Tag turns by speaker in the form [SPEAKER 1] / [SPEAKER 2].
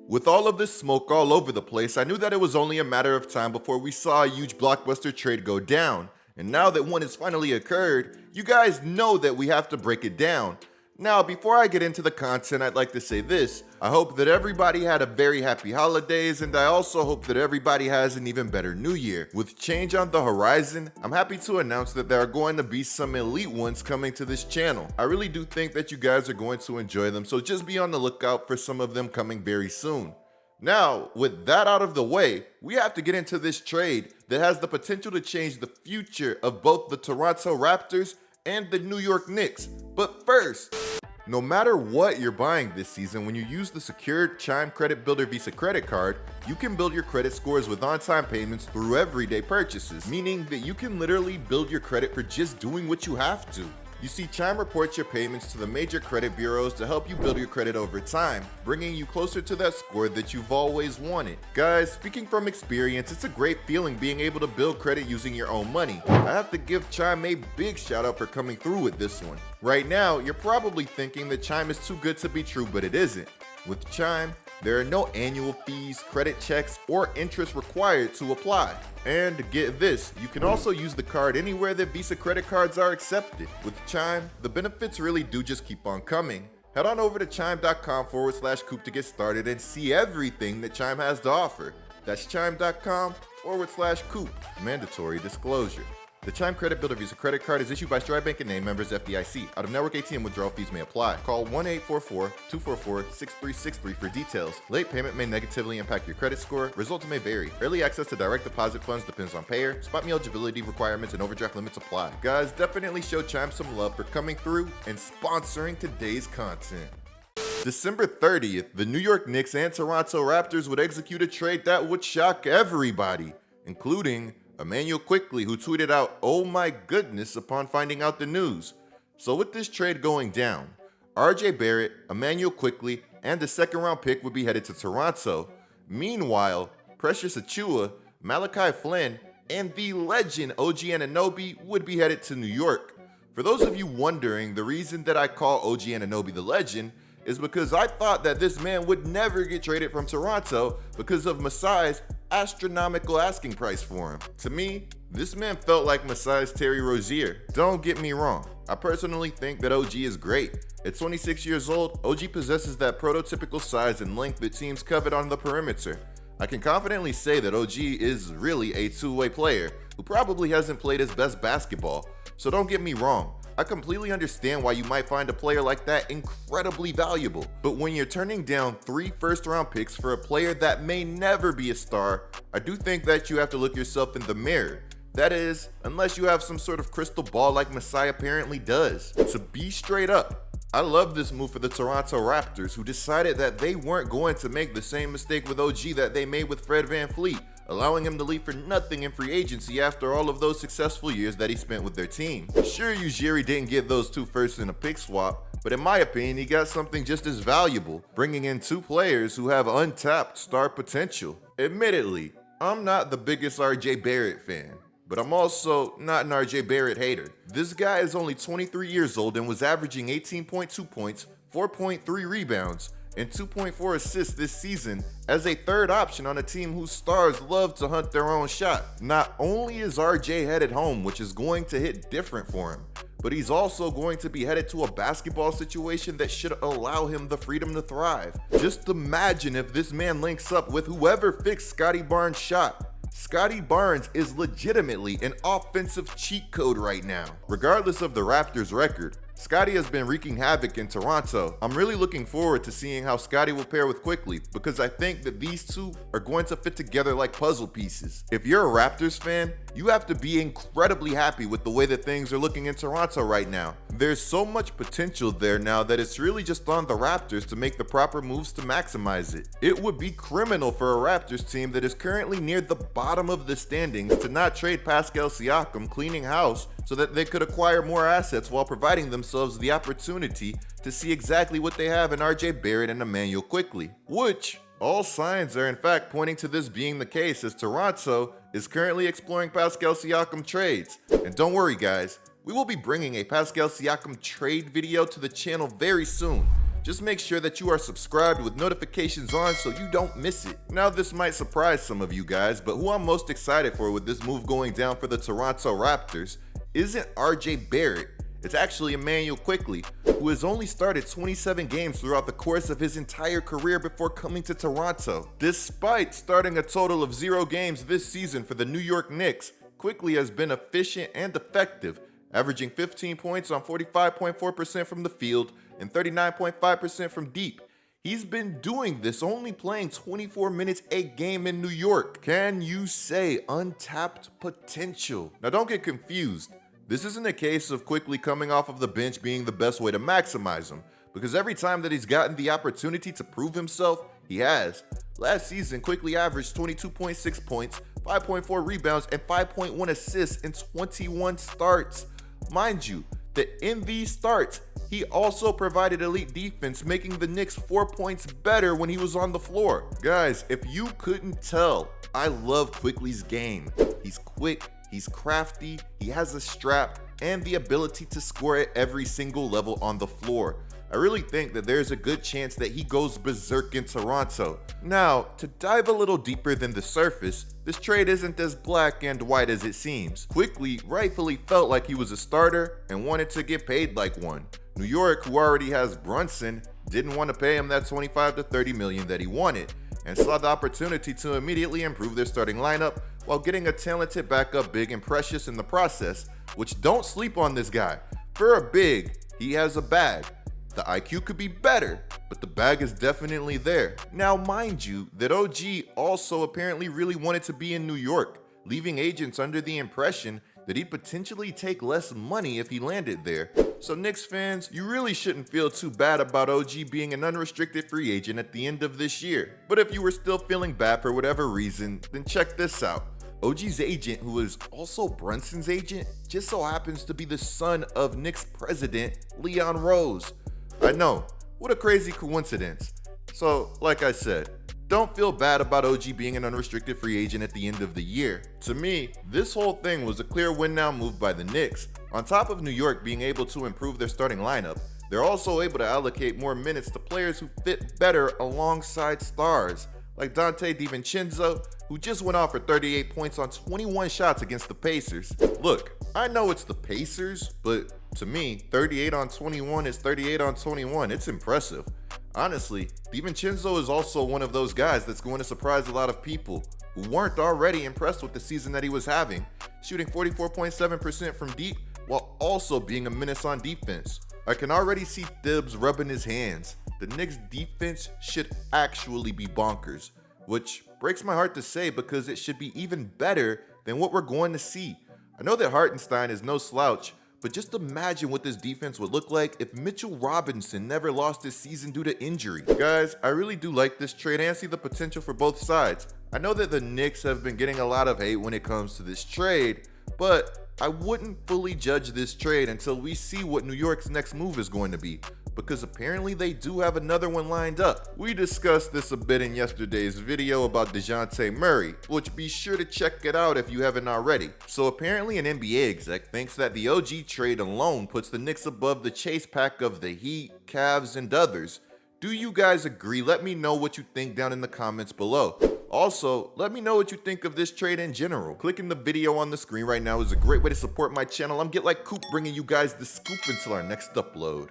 [SPEAKER 1] With all of this smoke all over the place, I knew that it was only a matter of time before we saw a huge blockbuster trade go down. And now that one has finally occurred, you guys know that we have to break it down. Now, before I get into the content, I'd like to say this. I hope that everybody had a very happy holidays, and I also hope that everybody has an even better new year. With change on the horizon, I'm happy to announce that there are going to be some elite ones coming to this channel. I really do think that you guys are going to enjoy them, so just be on the lookout for some of them coming very soon. Now, with that out of the way, we have to get into this trade that has the potential to change the future of both the Toronto Raptors and the New York Knicks. But first, no matter what you're buying this season, when you use the secured Chime Credit Builder Visa credit card, you can build your credit scores with on-time payments through everyday purchases, meaning that you can literally build your credit for just doing what you have to. You see, Chime reports your payments to the major credit bureaus to help you build your credit over time, bringing you closer to that score that you've always wanted. Guys, speaking from experience, it's a great feeling being able to build credit using your own money. I have to give Chime a big shout out for coming through with this one. Right now, you're probably thinking that Chime is too good to be true, but it isn't. With Chime, there are no annual fees, credit checks, or interest required to apply. And get this, you can also use the card anywhere that Visa credit cards are accepted. With Chime, the benefits really do just keep on coming. Head on over to chime.com/coop to get started and see everything that Chime has to offer. That's chime.com/coop. Mandatory disclosure. The Chime Credit Builder Visa credit card is issued by Stride Bank and name members FDIC. Out-of-network ATM withdrawal fees may apply. Call 1-844-244-6363 for details. Late payment may negatively impact your credit score. Results may vary. Early access to direct deposit funds depends on payer. Spot me eligibility requirements and overdraft limits apply. Guys, definitely show Chime some love for coming through and sponsoring today's content. December 30th, the New York Knicks and Toronto Raptors would execute a trade that would shock everybody, including Emmanuel Quickly, who tweeted out, "Oh my goodness," upon finding out the news. So with this trade going down, RJ Barrett, Emmanuel Quickly, and the second round pick would be headed to Toronto. Meanwhile, Precious Achiuwa, Malachi Flynn, and the legend OG Anunoby would be headed to New York. For those of you wondering, the reason that I call OG Anunoby the legend is because I thought that this man would never get traded from Toronto because of Masai's astronomical asking price for him. To me, this man felt like Masai's Terry Rozier. Don't get me wrong, I personally think that OG is great. At 26 years old, OG possesses that prototypical size and length that teams covet on the perimeter. I can confidently say that OG is really a two-way player who probably hasn't played his best basketball. So don't get me wrong, I completely understand why you might find a player like that incredibly valuable. But when you're turning down 3 first-round picks for a player that may never be a star, I do think that you have to look yourself in the mirror. That is, unless you have some sort of crystal ball like Masai apparently does. To be straight up, I love this move for the Toronto Raptors, who decided that they weren't going to make the same mistake with OG that they made with Fred VanVleet, allowing him to leave for nothing in free agency after all of those successful years that he spent with their team. Sure, Ujiri didn't get those 2 firsts in a pick swap, but in my opinion, he got something just as valuable, bringing in 2 players who have untapped star potential. Admittedly, I'm not the biggest RJ Barrett fan, but I'm also not an RJ Barrett hater. This guy is only 23 years old and was averaging 18.2 points, 4.3 rebounds, and 2.4 assists this season as a third option on a team whose stars love to hunt their own shot. Not only is RJ headed home, which is going to hit different for him, but he's also going to be headed to a basketball situation that should allow him the freedom to thrive. Just imagine if this man links up with whoever fixed Scottie Barnes' shot. Scottie Barnes is legitimately an offensive cheat code right now. Regardless of the Raptors' record, Scottie has been wreaking havoc in Toronto. I'm really looking forward to seeing how Scottie will pair with Quickly because I think that these two are going to fit together like puzzle pieces. If you're a Raptors fan, you have to be incredibly happy with the way that things are looking in Toronto right now. There's so much potential there now that it's really just on the Raptors to make the proper moves to maximize it. It would be criminal for a Raptors team that is currently near the bottom of the standings to not trade Pascal Siakam, cleaning house, so that they could acquire more assets while providing themselves the opportunity to see exactly what they have in RJ Barrett and Emmanuel Quickly, which all signs are in fact pointing to this being the case, as Toronto is currently exploring Pascal Siakam trades. And don't worry guys, we will be bringing a Pascal Siakam trade video to the channel very soon. Just make sure that you are subscribed with notifications on so you don't miss it. Now this might surprise some of you guys, but who I'm most excited for with this move going down for the Toronto Raptors isn't RJ Barrett. It's actually Immanuel Quickley, who has only started 27 games throughout the course of his entire career before coming to Toronto. Despite starting a total of 0 games this season for the New York Knicks, Quickley has been efficient and effective, averaging 15 points on 45.4% from the field and 39.5% from deep. He's been doing this only playing 24 minutes a game in New York. Can you say untapped potential? Now don't get confused. This isn't a case of Quickley coming off of the bench being the best way to maximize him, because every time that he's gotten the opportunity to prove himself, he has. Last season, Quickley averaged 22.6 points, 5.4 rebounds, and 5.1 assists in 21 starts. Mind you, that in these starts, he also provided elite defense, making the Knicks 4 points better when he was on the floor. Guys, if you couldn't tell, I love Quickley's game. He's quick, he's crafty, he has a strap, and the ability to score at every single level on the floor. I really think that there's a good chance that he goes berserk in Toronto. Now, to dive a little deeper than the surface, this trade isn't as black and white as it seems. Quickley rightfully felt like he was a starter and wanted to get paid like one. New York, who already has Brunson, didn't want to pay him that 25 to 30 million that he wanted, and saw the opportunity to immediately improve their starting lineup while getting a talented backup big and Precious in the process, which don't sleep on this guy. For a big, he has a bag. The IQ could be better, but the bag is definitely there. Now mind you, that OG also apparently really wanted to be in New York, leaving agents under the impression that he'd potentially take less money if he landed there. So Knicks fans, you really shouldn't feel too bad about OG being an unrestricted free agent at the end of this year. But if you were still feeling bad for whatever reason, then check this out. OG's agent, who is also Brunson's agent, just so happens to be the son of Knicks president Leon Rose. I know, what a crazy coincidence. So, like I said, don't feel bad about OG being an unrestricted free agent at the end of the year. To me, this whole thing was a clear win now move by the Knicks. On top of New York being able to improve their starting lineup, they're also able to allocate more minutes to players who fit better alongside stars, like Dante DiVincenzo, who just went off for 38 points on 21 shots against the Pacers. Look, I know it's the Pacers, but to me, 38 on 21 is 38 on 21. It's impressive. Honestly, DiVincenzo is also one of those guys that's going to surprise a lot of people who weren't already impressed with the season that he was having, shooting 44.7% from deep while also being a menace on defense. I can already see Thibs rubbing his hands. The Knicks defense should actually be bonkers, which breaks my heart to say because it should be even better than what we're going to see. I know that Hartenstein is no slouch, but just imagine what this defense would look like if Mitchell Robinson never lost his season due to injury. Guys, I really do like this trade and see the potential for both sides. I know that the Knicks have been getting a lot of hate when it comes to this trade, but I wouldn't fully judge this trade until we see what New York's next move is going to be, because apparently they do have another one lined up. We discussed this a bit in yesterday's video about DeJounte Murray, which be sure to check it out if you haven't already. So apparently an NBA exec thinks that the OG trade alone puts the Knicks above the chase pack of the Heat, Cavs, and others. Do you guys agree? Let me know what you think down in the comments below. Also, let me know what you think of this trade in general. Clicking the video on the screen right now is a great way to support my channel. I'm GetLikeCoop, bringing you guys the scoop until our next upload.